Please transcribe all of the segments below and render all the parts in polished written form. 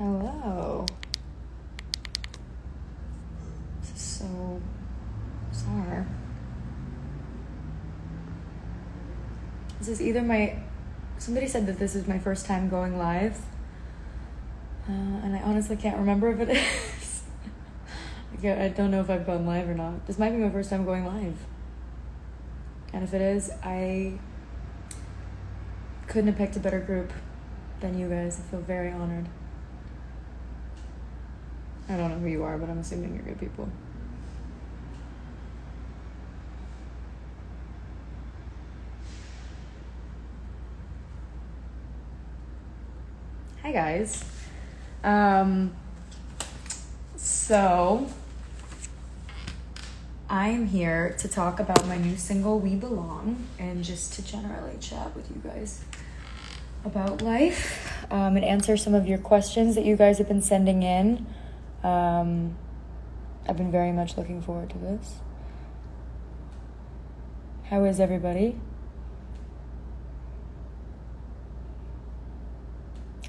Hello. This is so bizarre. This is either somebody said that this is my first time going live. And I honestly can't remember if it is. I don't know if I've gone live or not. This might be my first time going live. And if it is, I couldn't have picked a better group than you guys. I feel very honored. I don't know who you are, but I'm assuming you're good people. Hi guys. So I'm here to talk about my new single, We Belong, and just to generally chat with you guys about life, and answer some of your questions that you guys have been sending in. I've been very much looking forward to this. How is everybody?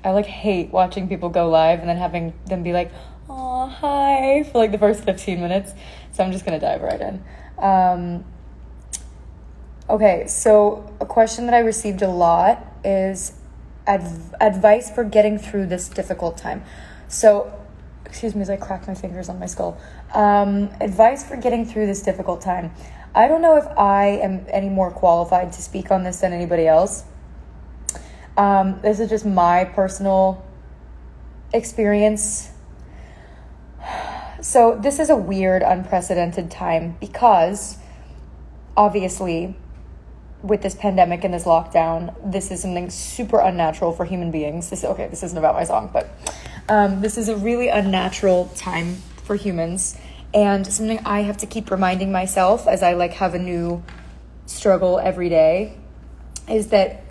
I hate watching people go live and then having them be like, "Aw, hi," for the first 15 minutes. So I'm just gonna dive right in. Okay, so a question that I received a lot is advice for getting through this difficult time. So, excuse me as I crack my fingers on my skull. Advice for getting through this difficult time. I don't know if I am any more qualified to speak on this than anybody else. This is just my personal experience. So this is a weird, unprecedented time because obviously with this pandemic and this lockdown, this is something super unnatural for human beings. This isn't about my song, but this is a really unnatural time for humans, and something I have to keep reminding myself as I have a new struggle every day is that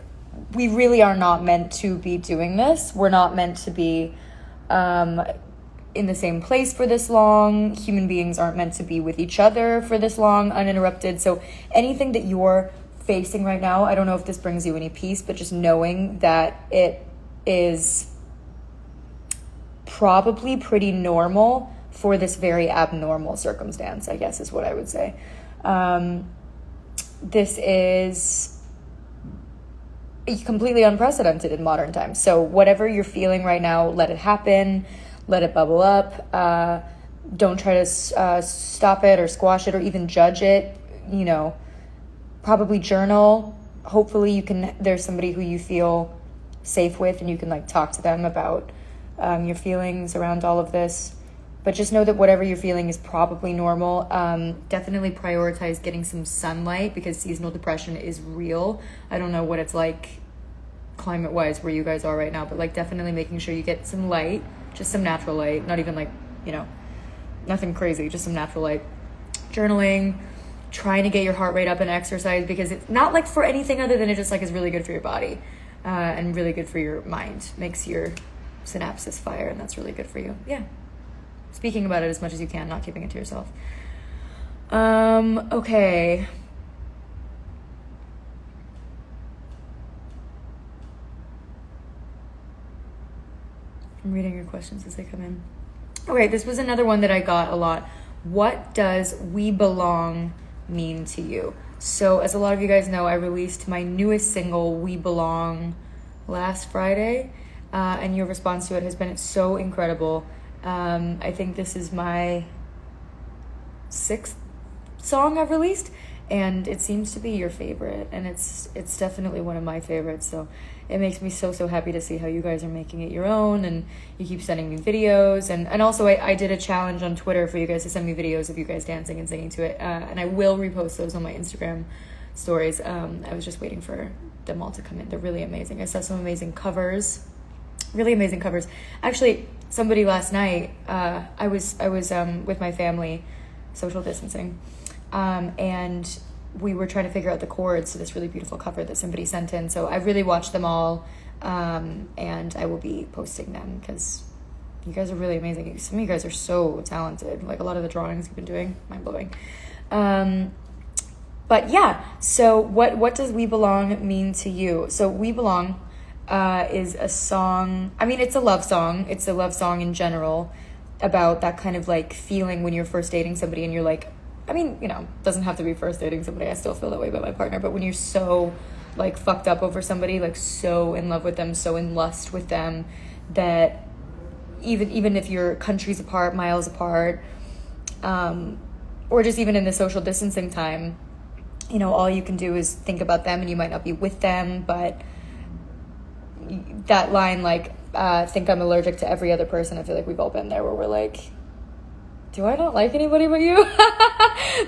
we really are not meant to be doing this. We're not meant to be in the same place for this long. Human beings aren't meant to be with each other for this long, uninterrupted. So anything that you're facing right now, I don't know if this brings you any peace, but just knowing that it is probably pretty normal for this very abnormal circumstance, I guess is what I would say. This is completely unprecedented in modern times. So whatever you're feeling right now, let it happen, let it bubble up. Don't try to stop it or squash it or even judge it. Probably journal. Hopefully there's somebody who you feel safe with and you can talk to them about your feelings around all of this. But just know that whatever you're feeling is probably normal. Definitely prioritize getting some sunlight because seasonal depression is real. I don't know what it's like climate-wise where you guys are right now, but definitely making sure you get some light, just some natural light, not even nothing crazy, just some natural light. Journaling, trying to get your heart rate up and exercise because it's not for anything other than it just is really good for your body and really good for your mind. Makes your synapses fire, and that's really good for you. Yeah. Speaking about it as much as you can, not keeping it to yourself. Okay. I'm reading your questions as they come in. Okay, this was another one that I got a lot. What does We Belong mean to you? So as a lot of you guys know, I released my newest single, We Belong, last Friday. And your response to it has been so incredible. I think this is my 6th song I've released, and it seems to be your favorite, and it's definitely one of my favorites. So it makes me so happy to see how you guys are making it your own, and you keep sending me videos, and also I did a challenge on Twitter for you guys to send me videos of you guys dancing and singing to it, and I will repost those on my Instagram stories. I was just waiting for them all to come in. They're really amazing. I saw some amazing covers. Really amazing covers. Actually, somebody last night, I was with my family, social distancing, and we were trying to figure out the chords to this really beautiful cover that somebody sent in. So I really watched them all, and I will be posting them because you guys are really amazing. Some of you guys are so talented. A lot of the drawings you've been doing, mind-blowing. But yeah, so what does We Belong mean to you? So We Belong is a song. I mean, it's a love song. It's a love song in general about that kind of like feeling when you're first dating somebody and you're like, I mean, you know, doesn't have to be first dating somebody. I still feel that way about my partner. But when you're so like fucked up over somebody, like so in love with them, so in lust with them, that even if you're countries apart, miles apart, or just even in the social distancing time, you know, all you can do is think about them, and you might not be with them, but that line, like, think I'm allergic to every other person, I feel like we've all been there, where we're like, do I not like anybody but you?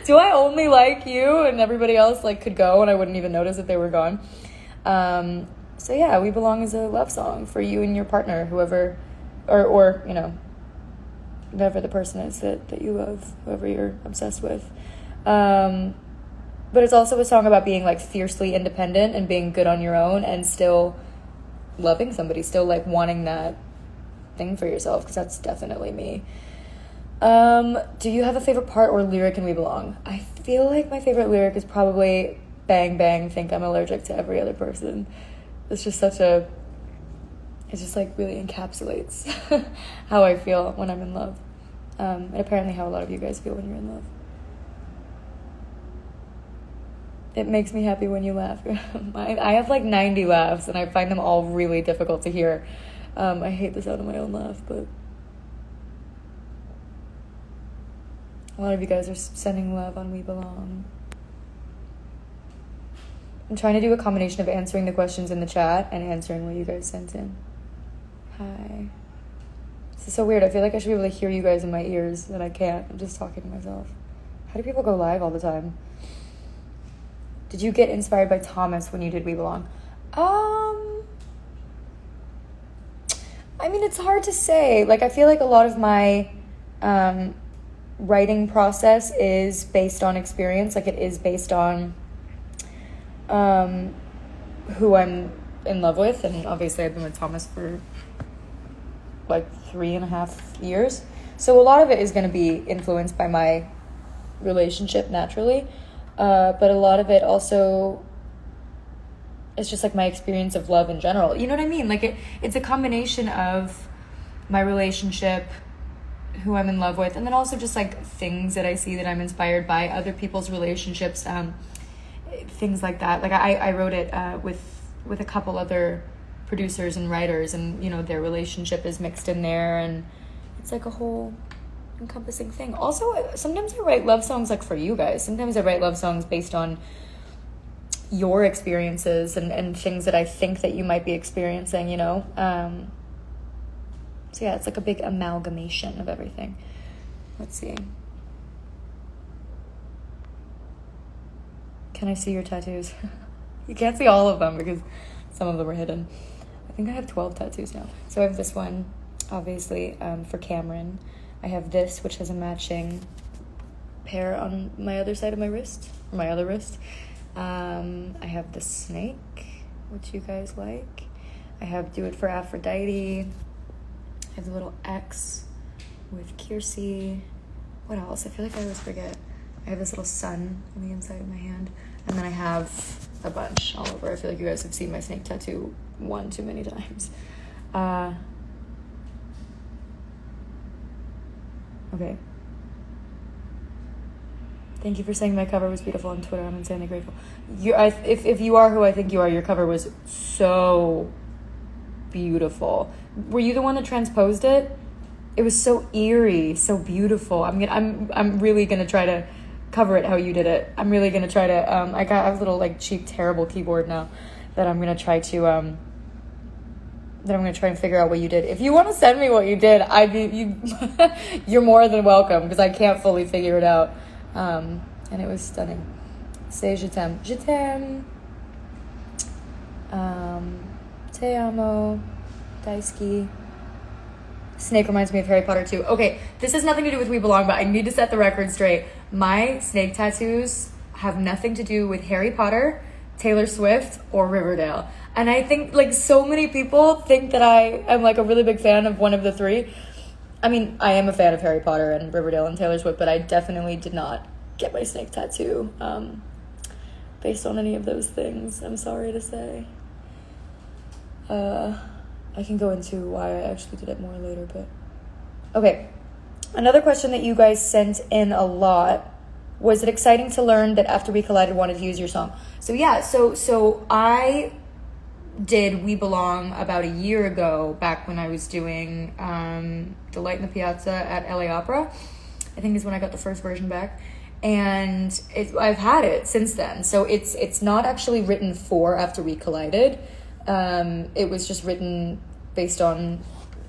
Do I only like you, and everybody else like could go and I wouldn't even notice if they were gone? So yeah, We Belong is a love song for you and your partner, whoever, or you know, whoever the person is that you love, whoever you're obsessed with. But it's also a song about being like fiercely independent and being good on your own and still loving somebody, still like wanting that thing for yourself, because that's definitely me. Do you have a favorite part or lyric in We Belong? I feel like my favorite lyric is probably bang bang, think I'm allergic to every other person. It's just it just like really encapsulates how I feel when I'm in love. And apparently how a lot of you guys feel when you're in love. It makes me happy when you laugh. I have like 90 laughs and I find them all really difficult to hear. I hate the sound of my own laugh, but a lot of you guys are sending love on We Belong. I'm trying to do a combination of answering the questions in the chat and answering what you guys sent in. Hi. This is so weird. I feel like I should be able to hear you guys in my ears, and I can't. I'm just talking to myself. How do people go live all the time? Did you get inspired by Thomas when you did We Belong? I mean, it's hard to say. Like, I feel like a lot of my writing process is based on experience. Like, it is based on who I'm in love with. And obviously I've been with Thomas for like 3.5 years. So a lot of it is going to be influenced by my relationship naturally. But a lot of it also is just like my experience of love in general. You know what I mean? Like it's a combination of my relationship, who I'm in love with, and then also just like things that I see that I'm inspired by, other people's relationships, things like that. Like I wrote it with a couple other producers and writers, and you know, their relationship is mixed in there, and it's like a whole encompassing thing. Also, sometimes I write love songs like for you guys. Sometimes I write love songs based on your experiences and things that I think that you might be experiencing, you know. So yeah, it's like a big amalgamation of everything. Let's see. Can I see your tattoos? You can't see all of them because some of them are hidden. I think I have 12 tattoos now. So I have this one, obviously, for Cameron. I have this, which has a matching pair on my other side of my wrist, or my other wrist. I have the snake, which you guys like. I have Do It For Aphrodite. I have the little X with Kiersey. What else? I feel like I always forget. I have this little sun on the inside of my hand. And then I have a bunch all over. I feel like you guys have seen my snake tattoo one too many times. Okay. Thank you for saying my cover was beautiful on Twitter. I'm insanely grateful. If you are who I think you are, your cover was so beautiful. Were you the one that transposed it? It was so eerie, so beautiful. I'm really gonna try to cover it how you did it. I'm really gonna try to. I have a little like cheap, terrible keyboard now that I'm gonna try to. That I'm gonna try and figure out what you did. If you want to send me what you did, you're more than welcome, because I can't fully figure it out. And it was stunning. Say je t'aime. Je t'aime. Te amo. Daisuki. Snake reminds me of Harry Potter too. Okay, this has nothing to do with We Belong, but I need to set the record straight. My snake tattoos have nothing to do with Harry Potter, Taylor Swift, or Riverdale. And I think like so many people think that I am like a really big fan of one of the three. I mean, I am a fan of Harry Potter and Riverdale and Taylor Swift, but I definitely did not get my snake tattoo based on any of those things, I'm sorry to say. I can go into why I actually did it more later, but okay. Another question that you guys sent in a lot: was it exciting to learn that After We Collided wanted to use your song? So yeah, so I did We Belong about a year ago, back when I was doing The Light in the Piazza at LA Opera. I think is when I got the first version back. And I've had it since then. So it's not actually written for After We Collided. It was just written based on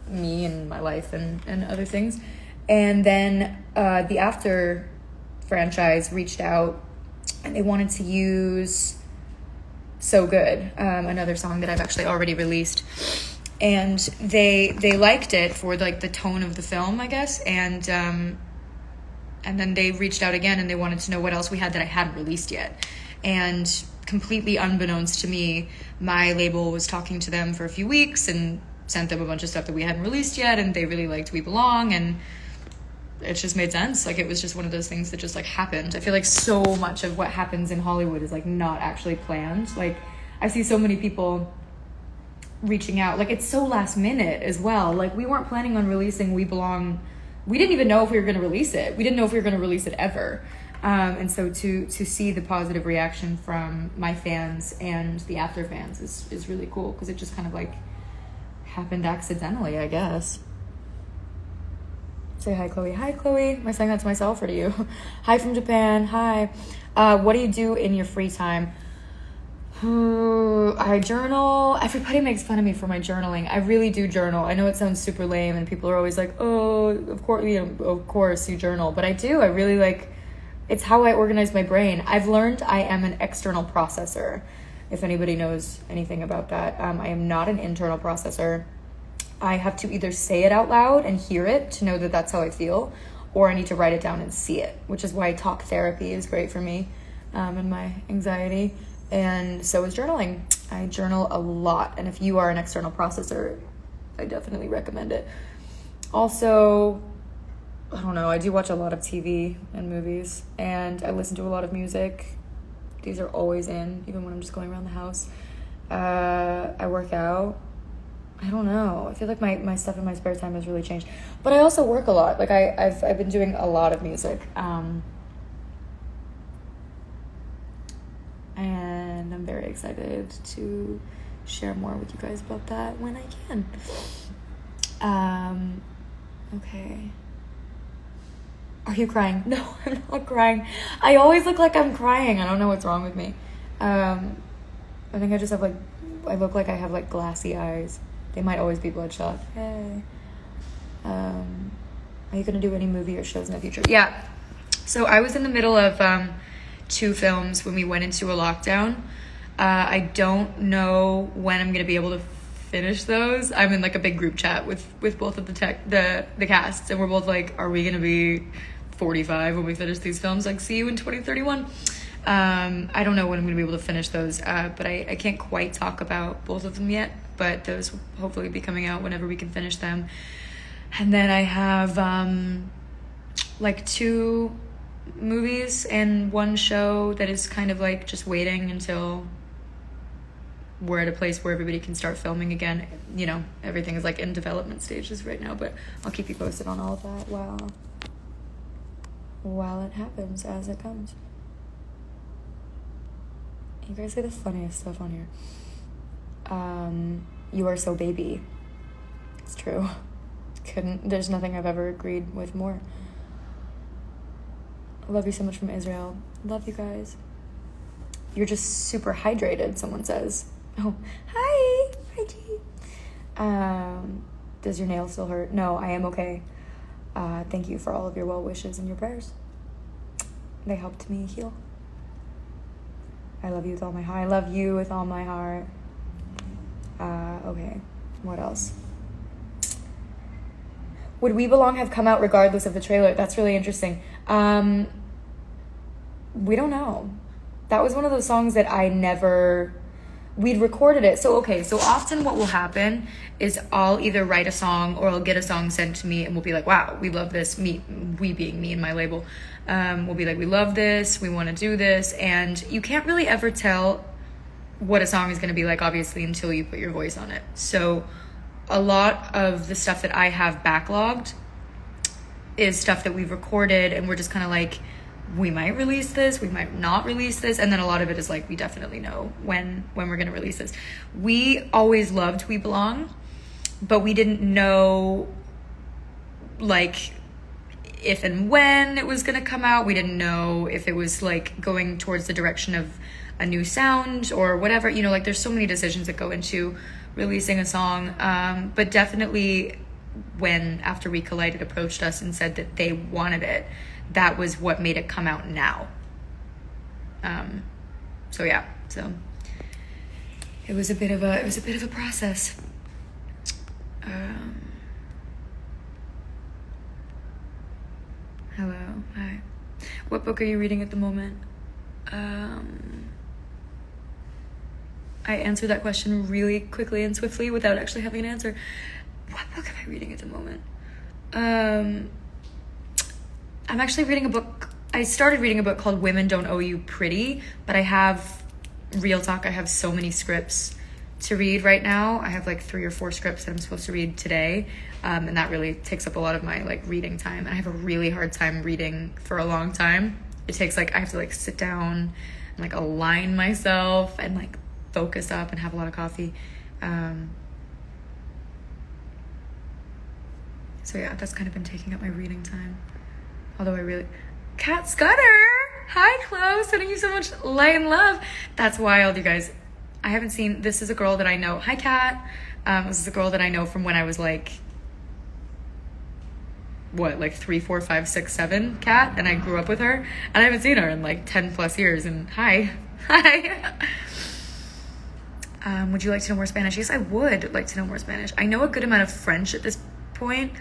me and my life and other things. And then the After franchise reached out and they wanted to use So Good, another song that I've actually already released. And they liked it for like the tone of the film, I guess. And then they reached out again and they wanted to know what else we had that I hadn't released yet. And completely unbeknownst to me, my label was talking to them for a few weeks and sent them a bunch of stuff that we hadn't released yet, and they really liked We Belong, and it just made sense. Like, it was just one of those things that just like happened. I feel like so much of what happens in Hollywood is like not actually planned. Like, I see so many people reaching out. Like, it's so last minute as well. Like, we weren't planning on releasing We Belong. We didn't even know if we were going to release it. We didn't know if we were going to release it ever. And so to see the positive reaction from my fans and the After fans is really cool, because it just kind of like happened accidentally, I guess. Say hi, Chloe. Hi, Chloe. Am I saying that to myself or to you? Hi from Japan. Hi. What do you do in your free time? I journal. Everybody makes fun of me for my journaling. I really do journal. I know it sounds super lame and people are always like, oh, of course you journal. But I do. I really like, it's how I organize my brain. I've learned I am an external processor, if anybody knows anything about that. I am not an internal processor. I have to either say it out loud and hear it to know that that's how I feel, or I need to write it down and see it, which is why talk therapy is great for me and my anxiety. And so is journaling. I journal a lot. And if you are an external processor, I definitely recommend it. Also, I don't know, I do watch a lot of TV and movies, and I listen to a lot of music. These are always in, even when I'm just going around the house. I work out. I don't know. I feel like my stuff in my spare time has really changed. But I also work a lot. Like, I've been doing a lot of music. And I'm very excited to share more with you guys about that when I can. Okay. Are you crying? No, I'm not crying. I always look like I'm crying. I don't know what's wrong with me. I think I just have like, I look like I have like glassy eyes. They might always be bloodshot. Hey. Are you going to do any movie or shows in the future? Yeah. So I was in the middle of 2 films when we went into a lockdown. I don't know when I'm going to be able to finish those. I'm in like a big group chat with both of the casts, and we're both like, are we going to be 45 when we finish these films? Like, see you in 2031. I don't know when I'm going to be able to finish those, but I can't quite talk about both of them yet, but those will hopefully be coming out whenever we can finish them. And then I have like 2 movies and 1 show that is kind of like just waiting until we're at a place where everybody can start filming again. You know, everything is like in development stages right now, but I'll keep you posted on all of that while it happens, as it comes. You guys say the funniest stuff on here. You are so baby. It's true. There's nothing I've ever agreed with more. I love you so much from Israel. Love you guys. You're just super hydrated, someone says. Oh, hi. Hi, G. Does your nail still hurt? No, I am okay. Thank you for all of your well wishes and your prayers. They helped me heal. I love you with all my heart. I love you with all my heart. Okay. What else? Would We Belong have come out regardless of the trailer? That's really interesting. We don't know. That was one of those songs that we'd recorded it. So often what will happen is I'll either write a song or I'll get a song sent to me and we'll be like, wow, we love this. We being me and my label. We'll be like, we love this. We want to do this. And you can't really ever tell what a song is going to be like, obviously, until you put your voice on it. So a lot of the stuff that I have backlogged is stuff that we've recorded, and we're just kind of like, we might release this, we might not release this, and then a lot of it is like, we definitely know when we're going to release this. We always loved We Belong, but we didn't know like if and when it was going to come out. We didn't know if it was like going towards the direction of a new sound or whatever, you know, like there's so many decisions that go into releasing a song. But definitely when After We Collided approached us and said that they wanted it, that was what made it come out now. So it was a bit of a process. Hello, hi. What book are you reading at the moment? I answered that question really quickly and swiftly without actually having an answer. What book am I reading at the moment? I'm actually reading a book. I started reading a book called Women Don't Owe You Pretty, but I have, real talk, I have so many scripts to read right now. I have like 3 or 4 scripts that I'm supposed to read today. And that really takes up a lot of my like reading time. And I have a really hard time reading for a long time. It takes like, I have to like sit down and like align myself and like focus up and have a lot of coffee. So yeah, that's kind of been taking up my reading time. Although I really, Kat Scudder, hi Chloe, sending you so much light and love. That's wild, you guys. I haven't seen, this is a girl that I know. Hi Kat. This is a girl that I know from when I was like, what, like 3, 4, 5, 6, 7 Kat, and I grew up with her, and I haven't seen her in like 10 plus years. And hi. Would you like to know more Spanish? Yes, I would like to know more Spanish. I know a good amount of French at this point,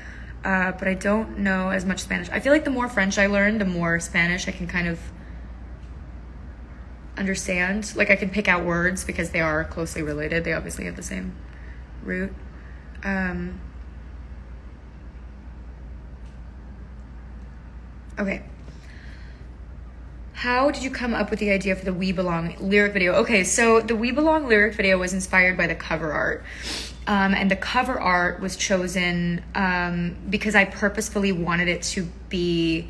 but I don't know as much Spanish. I feel like the more French I learn, the more Spanish I can kind of understand. Like I can pick out words because they are closely related. They obviously have the same root. Okay. How did you come up with the idea for the We Belong lyric video? Okay, so the We Belong lyric video was inspired by the cover art. And the cover art was chosen because I purposefully wanted it to be...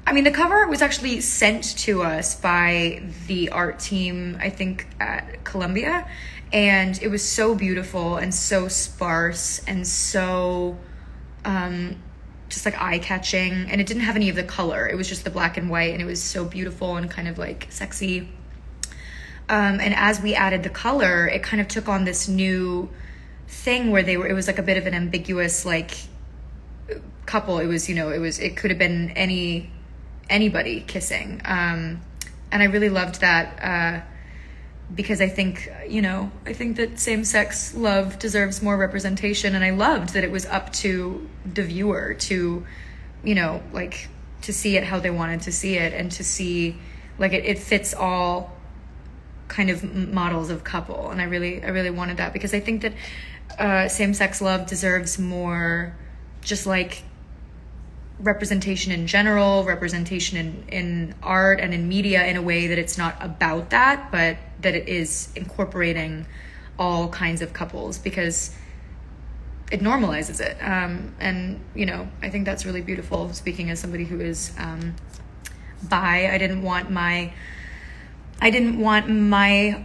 I mean, the cover art was actually sent to us by the art team, I think, at Columbia. And it was so beautiful and so sparse and so... just like eye-catching, and it didn't have any of the color. It was just the black and white, and it was so beautiful and kind of like sexy. And as we added the color, it kind of took on this new thing where it was like a bit of an ambiguous like couple. It was, you know, it could have been anybody kissing. And I really loved that because I think that same-sex love deserves more representation, and I loved that it was up to the viewer to, you know, like to see it how they wanted to see it, and to see like it fits all kind of models of couple. And I really wanted that because I think that same-sex love deserves more just like representation in general, representation in art and in media in a way that it's not about that, but that it is incorporating all kinds of couples because it normalizes it. And, you know, I think that's really beautiful. Speaking as somebody who is bi, I didn't want my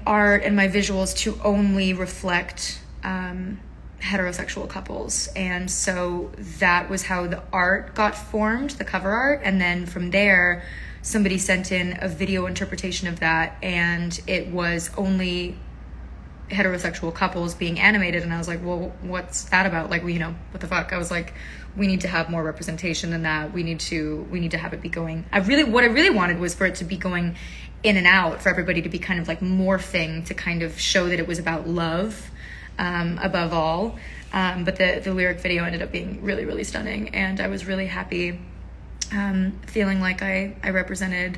art and my visuals to only reflect heterosexual couples. And so that was how the art got formed, the cover art. And then from there, somebody sent in a video interpretation of that, and it was only heterosexual couples being animated. And I was like, well, what's that about? Like, you know, what the fuck? I was like, we need to have more representation than that. We need to have it be going. What I really wanted was for it to be going in and out, for everybody to be kind of like morphing to kind of show that it was about love above all. But the lyric video ended up being really, really stunning, and I was really happy feeling like I represented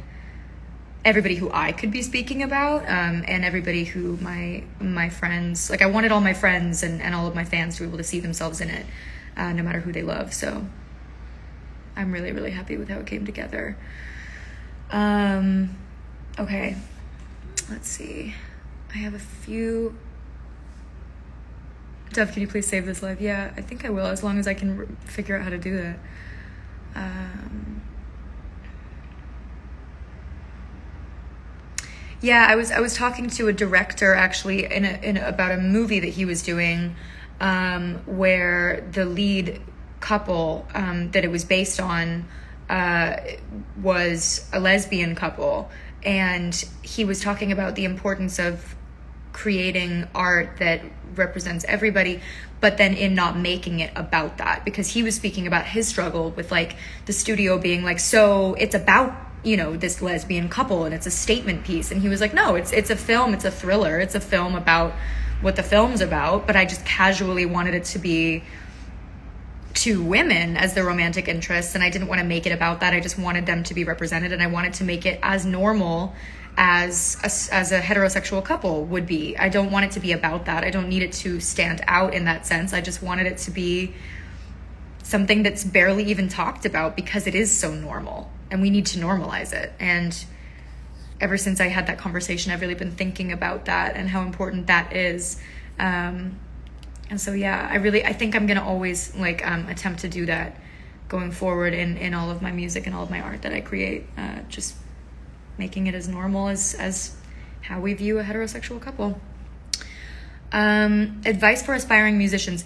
everybody who I could be speaking about, and everybody who my friends, like I wanted all my friends and all of my fans to be able to see themselves in it, no matter who they love. So I'm really, really happy with how it came together. Okay. let's see. I have a few. Dev, can you please save this live? Yeah, I think I will, as long as I can figure out how to do that. Yeah, I was talking to a director actually in about a movie that he was doing, where the lead couple that it was based on was a lesbian couple, and he was talking about the importance of creating art that represents everybody, but then in not making it about that, because he was speaking about his struggle with like the studio being like, so it's about, you know, this lesbian couple and it's a statement piece, and he was like, no, it's a film, it's a thriller, it's a film about what the film's about, but I just casually wanted it to be two women as the romantic interests, and I didn't want to make it about that. I just wanted them to be represented, and I wanted to make it as normal as a heterosexual couple would be. I don't want it to be about that. I don't need it to stand out in that sense. I just wanted it to be something that's barely even talked about, because it is so normal and we need to normalize it. And ever since I had that conversation, I've really been thinking about that and how important that is. And so, yeah, I think I'm going to always like attempt to do that going forward in all of my music and all of my art that I create, just making it as normal as how we view a heterosexual couple. Advice for aspiring musicians.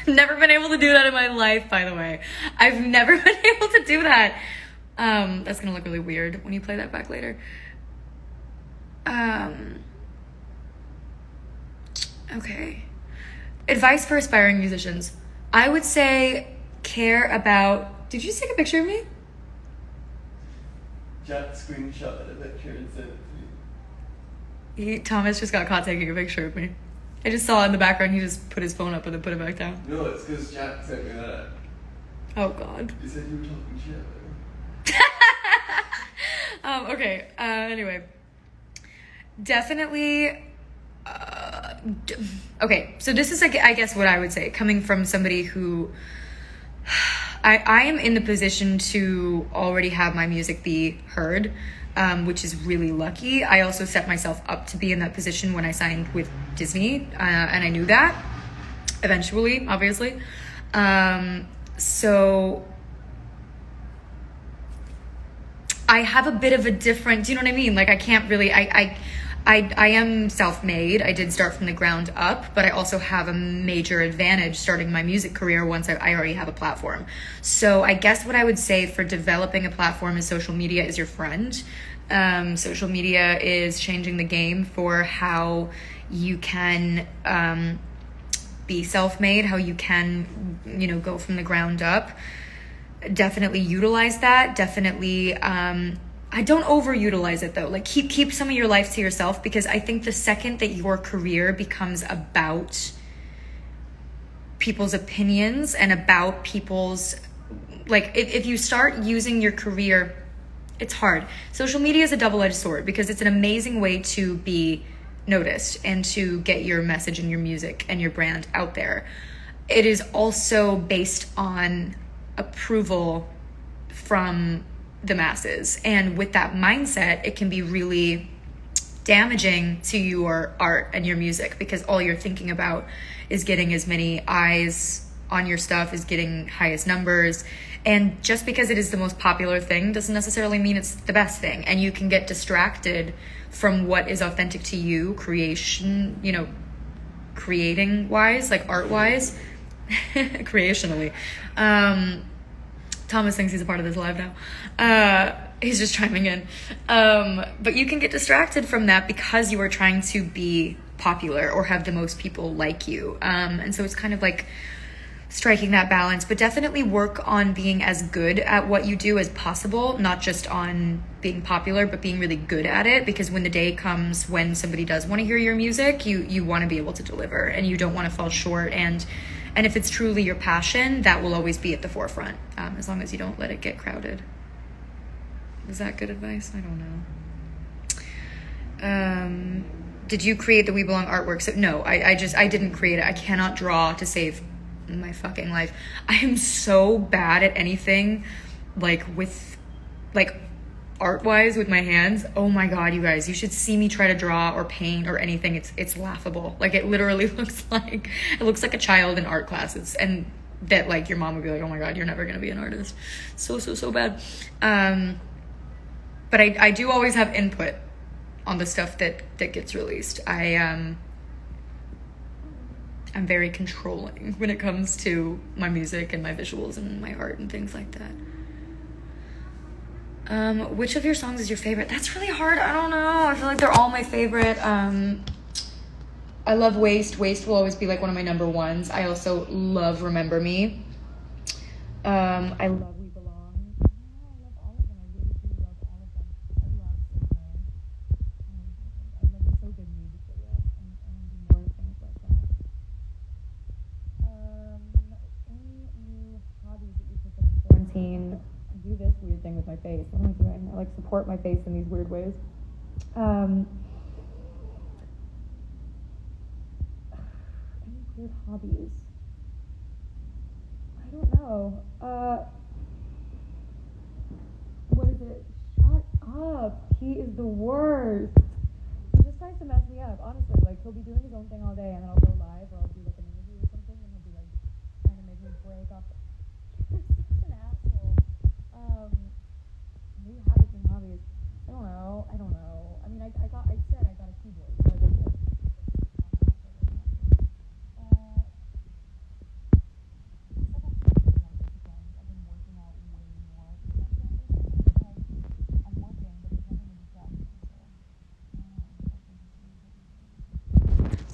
Never been able to do that in my life, by the way. I've never been able to do that. That's gonna look really weird when you play that back later. Okay. Advice for aspiring musicians. I would say care about... Did you just take a picture of me? Jack screenshotted a picture and sent it to me. Thomas just got caught taking a picture of me. I just saw in the background he just put his phone up and then put it back down. No, it's because Jack sent me that. Oh, God. You said you were talking shit. Okay, anyway. Definitely... okay, so this is, like, I guess what I would say, coming from somebody who... I am in the position to already have my music be heard, which is really lucky. I also set myself up to be in that position when I signed with Disney, and I knew that eventually, obviously. So I have a bit of a different, do you know what I mean? Like, I can't really, I am self-made. I did start from the ground up, but I also have a major advantage starting my music career once I already have a platform. So I guess what I would say for developing a platform is social media is your friend. Social media is changing the game for how you can be self-made, how you can, you know, go from the ground up. Definitely utilize that. Definitely, I don't overutilize it though. Like keep some of your life to yourself, because I think the second that your career becomes about people's opinions and about people's, like if you start using your career, it's hard. Social media is a double-edged sword, because it's an amazing way to be noticed and to get your message and your music and your brand out there. It is also based on approval from the masses, and with that mindset it can be really damaging to your art and your music, because all you're thinking about is getting as many eyes on your stuff, is getting highest numbers, and just because it is the most popular thing doesn't necessarily mean it's the best thing, and you can get distracted from what is authentic to you, creation, you know, creating wise, like art wise, creationally. Thomas thinks he's a part of this live now. He's just chiming in. But you can get distracted from that because you are trying to be popular or have the most people like you. And so it's kind of like striking that balance, but definitely work on being as good at what you do as possible, not just on being popular, but being really good at it, because when the day comes when somebody does want to hear your music, you want to be able to deliver, and you don't want to fall short. And if it's truly your passion, that will always be at the forefront, as long as you don't let it get crowded. Is that good advice? I don't know. Did you create the We Belong artwork? So, no, I didn't create it. I cannot draw to save my fucking life. I am so bad at anything, like with, like, art-wise with my hands, oh my god, you guys, you should see me try to draw or paint or anything. It's laughable. Like, it literally looks like a child in art classes, and that, like, your mom would be like, oh my god, you're never gonna be an artist. So bad. But I do always have input on the stuff that gets released. I'm very controlling when it comes to my music and my visuals and my art and things like that. Which of your songs is your favorite? That's really hard. I don't know. I feel like they're all my favorite. I love Waste. Waste will always be like one of my number ones. I also love Remember Me. I love We Belong. I love all of them. I really do love all of them. I love So Good. I love the So Good music video. And do more things like that. Any new hobbies that you picked up in quarantine? I do this weird thing with my face. What am I doing? I like support my face in these weird ways. Any weird hobbies? I don't know. What is it? Shut up. He is the worst. He just tries to mess me up, honestly. Like, he'll be doing his own thing all day, and then I'll go live, or I'll do like an interview or something, and he'll be like trying to make me break off. You're such an asshole. New habits and hobbies. I don't know. I mean, I got a keyboard. So I did this. I've been working out way more. I'm working, but there's nothing to distract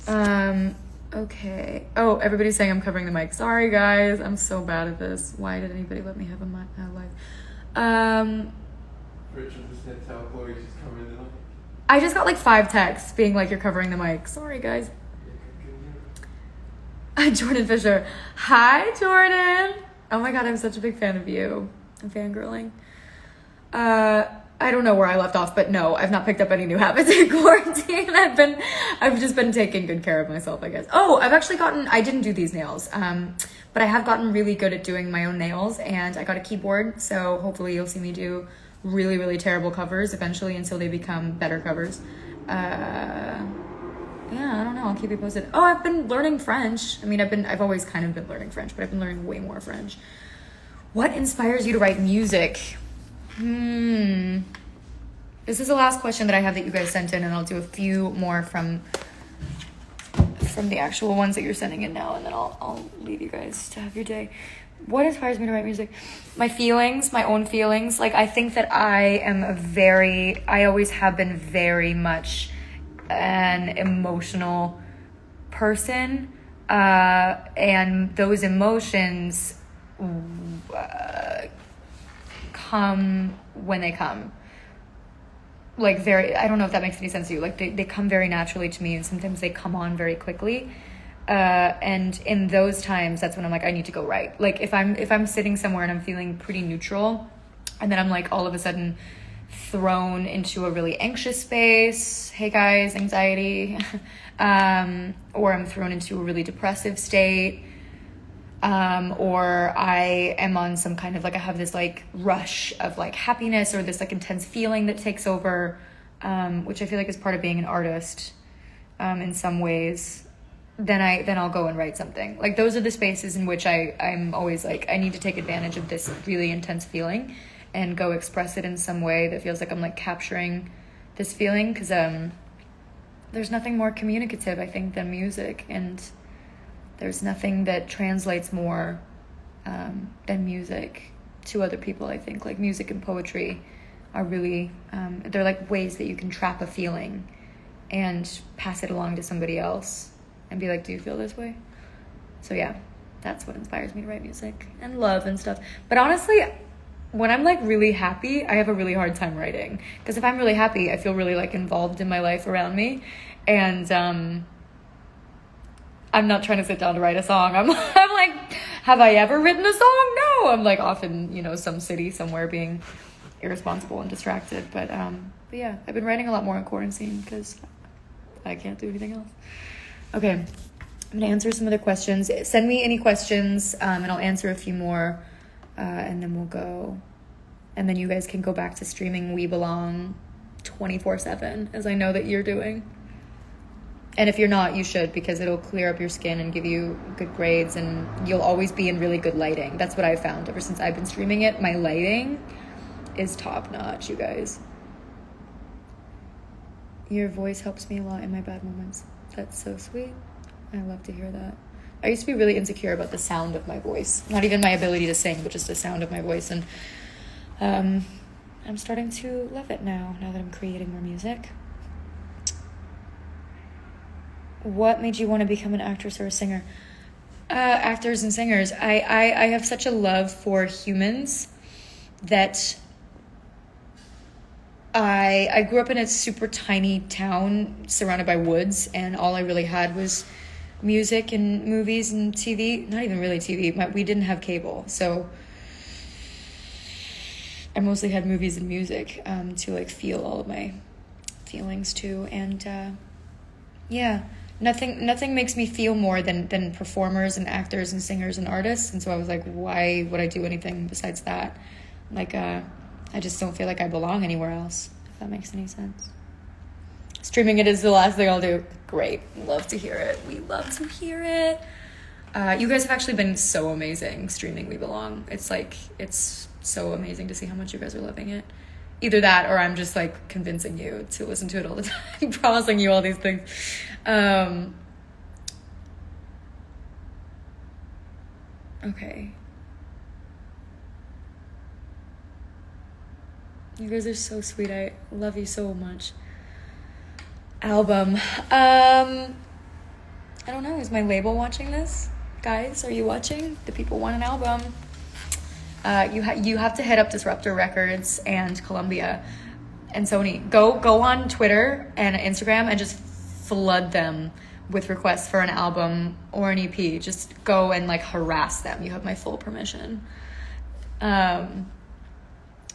me. Okay. Oh, everybody's saying I'm covering the mic. Sorry, guys. I'm so bad at this. Why did anybody let me have a live? Rachel just said tell Chloe she's covering the mic. I just got like 5 texts being like, you're covering the mic. Sorry, guys. Jordan Fisher. Hi, Jordan. Oh my god, I'm such a big fan of you. I'm fangirling. I don't know where I left off, but no, I've not picked up any new habits in quarantine. I've just been taking good care of myself, I guess. Oh, I didn't do these nails, but I have gotten really good at doing my own nails, and I got a keyboard, so hopefully you'll see me do really, really terrible covers eventually until they become better covers. Yeah, I don't know. I'll keep you posted. Oh, I've been learning French. I mean, I've always kind of been learning French, but I've been learning way more French. What inspires you to write music? This is the last question that I have that you guys sent in, and I'll do a few more from the actual ones that you're sending in now, and then I'll leave you guys to have your day. What inspires me to write music? My feelings, my own feelings. Like, I think that I always have been very much an emotional person, and those emotions come when they come. Like, I don't know if that makes any sense to you. Like, they come very naturally to me, and sometimes they come on very quickly. And in those times, that's when I'm like, I need to go write. Like, if I'm sitting somewhere and I'm feeling pretty neutral, and then I'm like all of a sudden thrown into a really anxious space, hey guys, anxiety, or I'm thrown into a really depressive state, or I am on some kind of like, I have this like rush of like happiness, or this like intense feeling that takes over, which I feel like is part of being an artist, in some ways. Then I'll go and write something. Like, those are the spaces in which I'm always like, I need to take advantage of this really intense feeling and go express it in some way that feels like I'm like capturing this feeling, because there's nothing more communicative, I think, than music, and there's nothing that translates more than music to other people, I think. Like, music and poetry are really, they're like ways that you can trap a feeling and pass it along to somebody else and be like, do you feel this way? So yeah, that's what inspires me to write music, and love and stuff. But honestly, when I'm like really happy, I have a really hard time writing, because if I'm really happy, I feel really like involved in my life around me, and I'm not trying to sit down to write a song. I'm like, have I ever written a song? No. I'm like off in, some city somewhere being irresponsible and distracted. But yeah, I've been writing a lot more in quarantine because I can't do anything else. Okay, I'm going to answer some other questions. Send me any questions, and I'll answer a few more, and then we'll go And then you guys can go back to streaming We Belong 24/7, as I know that you're doing. And if you're not, you should, because it'll clear up your skin and give you good grades, and you'll always be in really good lighting. That's what I've found ever since I've been streaming it. My lighting is top notch, you guys. Your voice helps me a lot in my bad moments. That's so sweet. I love to hear that. I used to be really insecure about the sound of my voice. Not even my ability to sing, but just the sound of my voice. And I'm starting to love it now that I'm creating more music. What made you want to become an actress or a singer? Actors and singers. I have such a love for humans that I grew up in a super tiny town surrounded by woods, and all I really had was music and movies and TV. Not even really TV. We didn't have cable, so I mostly had movies and music to like feel all of my feelings too. And yeah, nothing makes me feel more than performers and actors and singers and artists. And so I was like, why would I do anything besides that? Like I just don't feel like I belong anywhere else, if that makes any sense. Streaming it is the last thing I'll do. Great. Love to hear it. We love to hear it. You guys have actually been so amazing streaming We Belong. It's so amazing to see how much you guys are loving it. Either that or I'm just like convincing you to listen to it all the time, promising you all these things. Okay. You guys are so sweet. I love you so much. Album. I don't know. Is my label watching this? Guys, are you watching? The people want an album. You have to hit up Disruptor Records and Columbia and Sony. Go on Twitter and Instagram and just flood them with requests for an album or an EP. Just go and like harass them. You have my full permission.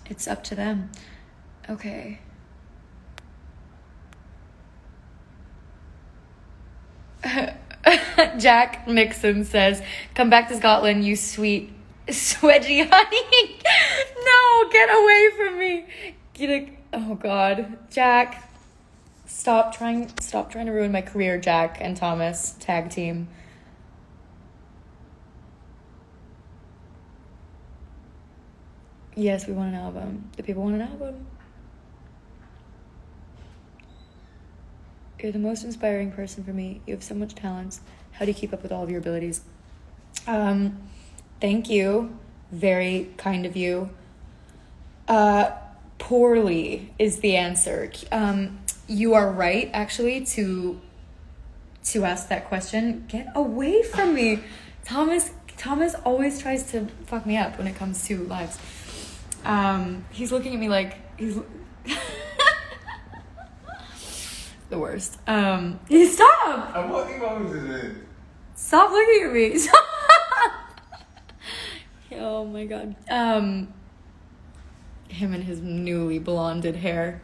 It's up to them. Okay. Jack Nixon says, come back to Scotland, you sweet swedgy honey. No, get away from me. Oh God. Jack, stop trying to ruin my career. Jack and Thomas, tag team. Yes, we want an album. The people want an album. You're the most inspiring person for me. You have so much talents. How do you keep up with all of your abilities? Thank you. Very kind of you. Poorly is the answer. You are right, actually, to ask that question. Get away from me. Thomas always tries to fuck me up when it comes to lives. He's looking at me like he's the worst. Stop! I'm walking home today. Stop looking at me. Oh my God. Him and his newly blonded hair.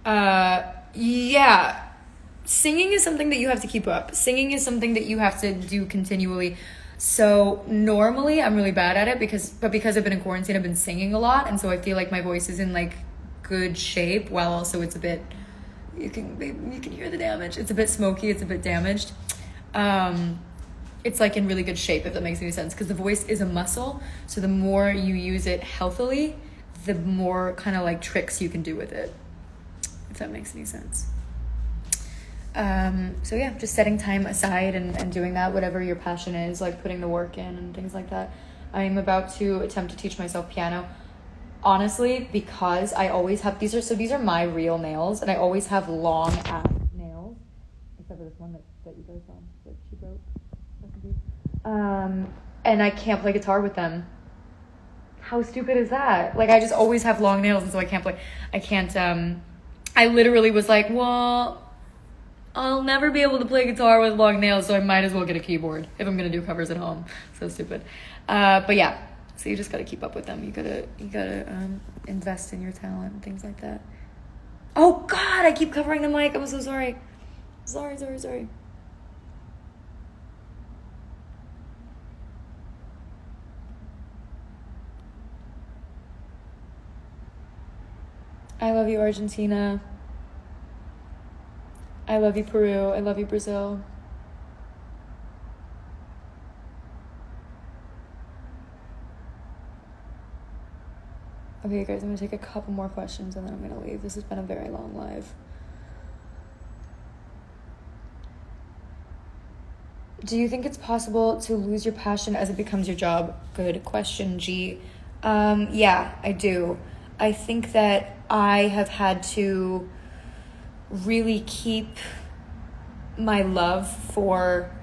Yeah. Singing is something that you have to keep up. Singing is something that you have to do continually. So normally I'm really bad at it because I've been in quarantine, I've been singing a lot, and so I feel like my voice is in like good shape while also it's a bit, you can hear the damage. It's a bit smoky, it's a bit damaged. It's like in really good shape, if that makes any sense, because the voice is a muscle, so the more you use it healthily, the more kind of like tricks you can do with it, if that makes any sense. So yeah, just setting time aside and doing that, whatever your passion is, like putting the work in and things like that. I'm about to attempt to teach myself piano, honestly, because I always have, these are my real nails, and I always have long ass nails, except for this one that you guys saw that she broke. And I can't play guitar with them. How stupid is that? Like, I just always have long nails, and so I can't I literally was like, well, I'll never be able to play guitar with long nails, so I might as well get a keyboard if I'm gonna do covers at home. So stupid. But yeah, so you just gotta keep up with them. You gotta invest in your talent and things like that. Oh God, I keep covering the mic. I'm so sorry. Sorry. I love you, Argentina. I love you, Peru. I love you, Brazil. Okay, guys, I'm going to take a couple more questions and then I'm going to leave. This has been a very long live. Do you think it's possible to lose your passion as it becomes your job? Good question, G. Yeah, I do. I think that I have had to really keep my love for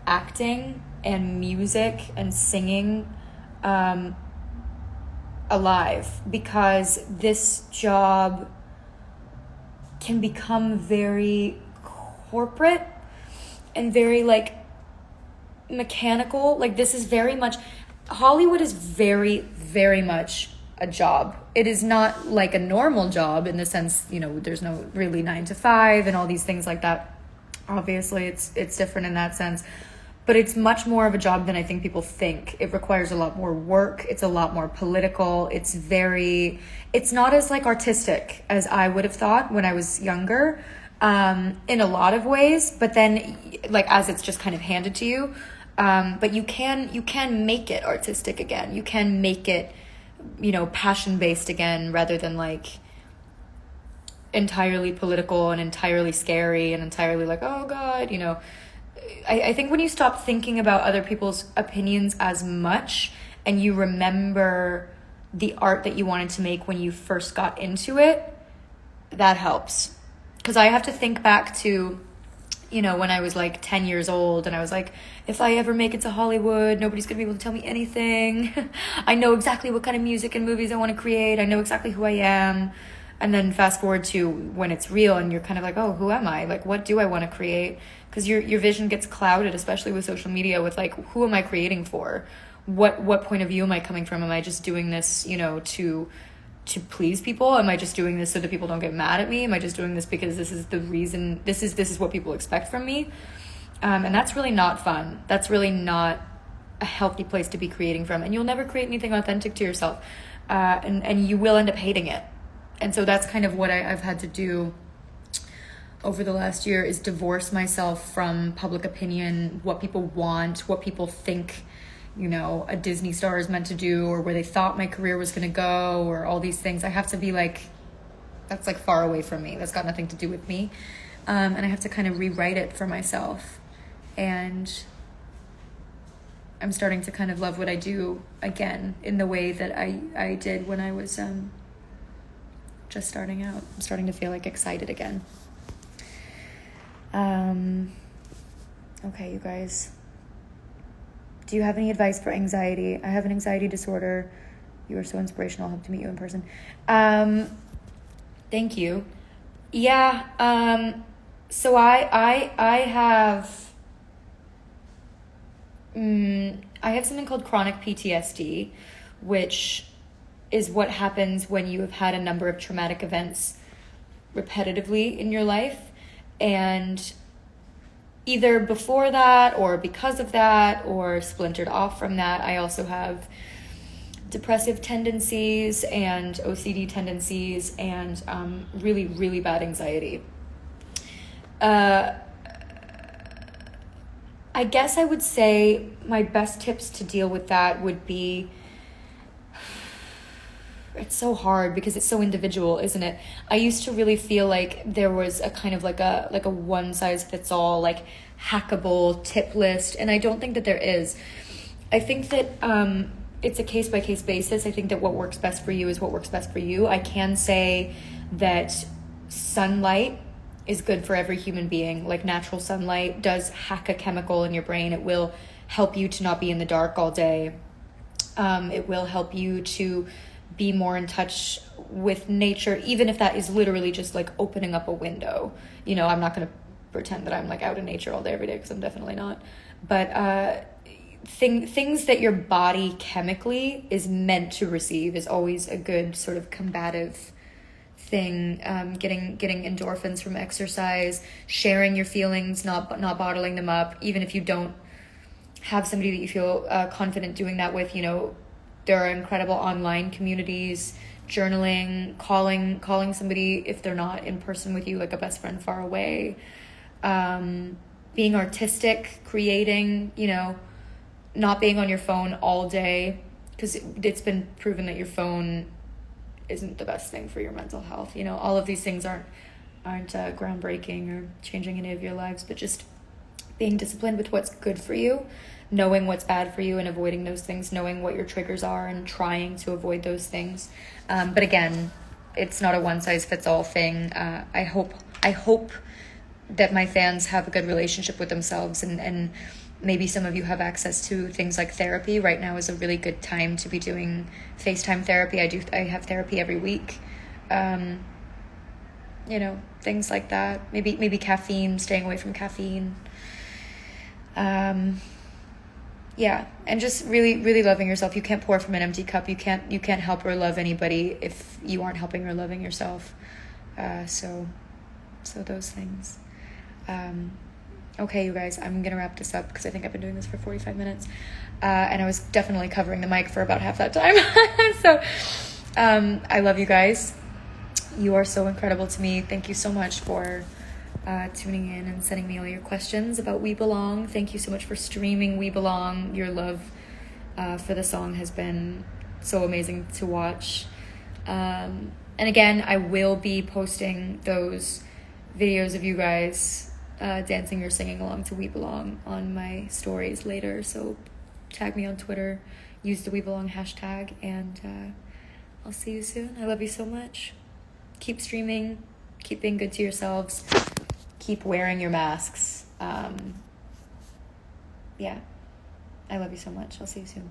acting and music and singing alive, because this job can become very corporate and very like mechanical. Like, this is very much, Hollywood is very, very much a job. It is not like a normal job in the sense, you know, there's no really 9 to 5 and all these things like that. Obviously it's different in that sense, but it's much more of a job than I think people think. It requires a lot more work. It's a lot more political. It's not as like artistic as I would have thought when I was younger, in a lot of ways, but then like as it's just kind of handed to you. But you can make it artistic again. You can make it, you know, passion based again, rather than like entirely political and entirely scary and entirely like, oh God, you know. I think when you stop thinking about other people's opinions as much and you remember the art that you wanted to make when you first got into it, that helps. Because I have to think back to, you know, when I was like 10 years old and I was like, if I ever make it to Hollywood, nobody's gonna be able to tell me anything. I know exactly what kind of music and movies I want to create. I know exactly who I am. And then fast forward to when it's real and you're kind of like, oh, who am I? Like, what do I want to create? Because your vision gets clouded, especially with social media, with like, who am I creating for? What point of view am I coming from? Am I just doing this, you know, to please people? Am I just doing this so that people don't get mad at me? Am I just doing this because this is the reason, this is what people expect from me? And that's really not fun. That's really not a healthy place to be creating from. And you'll never create anything authentic to yourself. And you will end up hating it. And so that's kind of what I've had to do over the last year, is divorce myself from public opinion, what people want, what people think, you know, a Disney star is meant to do, or where they thought my career was going to go, or all these things. I have to be like, that's like far away from me. That's got nothing to do with me. And I have to kind of rewrite it for myself. And I'm starting to kind of love what I do again in the way that I did when I was just starting out. I'm starting to feel like excited again. Okay, you guys. Do you have any advice for anxiety? I have an anxiety disorder. You are so inspirational. Hope to meet you in person. Thank you. Yeah. So I have something called chronic PTSD, which is what happens when you have had a number of traumatic events repetitively in your life. And either before that or because of that or splintered off from that, I also have depressive tendencies and OCD tendencies and really, really bad anxiety. I guess I would say my best tips to deal with that would be, it's so hard because it's so individual, isn't it? I used to really feel like there was a kind of like a one size fits all, like hackable tip list. And I don't think that there is. I think that it's a case by case basis. I think that what works best for you is what works best for you. I can say that sunlight is good for every human being. Like, natural sunlight does hack a chemical in your brain. It will help you to not be in the dark all day. It will help you to be more in touch with nature, even if that is literally just like opening up a window. You know, I'm not going to pretend that I'm like out in nature all day every day, because I'm definitely not. But things that your body chemically is meant to receive is always a good sort of combative thing. Getting endorphins from exercise, sharing your feelings, not bottling them up, even if you don't have somebody that you feel confident doing that with. You know, there are incredible online communities journaling, calling somebody if they're not in person with you, like a best friend far away, being artistic, creating, you know, not being on your phone all day, because it's been proven that your phone isn't the best thing for your mental health. You know, all of these things aren't groundbreaking or changing any of your lives, but just being disciplined with what's good for you, knowing what's bad for you and avoiding those things, knowing what your triggers are and trying to avoid those things. But again, it's not a one-size-fits-all thing. I hope that my fans have a good relationship with themselves, and maybe some of you have access to things like therapy. Right now is a really good time to be doing FaceTime therapy. I have therapy every week. You know, things like that. Maybe caffeine, staying away from caffeine. Yeah, and just really, really loving yourself. You can't pour from an empty cup. You can't help or love anybody if you aren't helping or loving yourself. So those things. Okay, you guys, I'm gonna wrap this up because I think I've been doing this for 45 minutes, and I was definitely covering the mic for about half that time. So, I love you guys. You are so incredible to me. Thank you so much for tuning in and sending me all your questions about We Belong. Thank you so much for streaming We Belong. Your love for the song has been so amazing to watch. And again, I will be posting those videos of you guys dancing or singing along to We Belong on my stories later. So tag me on Twitter, use the We Belong hashtag, and I'll see you soon. I love you so much. Keep streaming, keep being good to yourselves, keep wearing your masks. Yeah, I love you so much. I'll see you soon.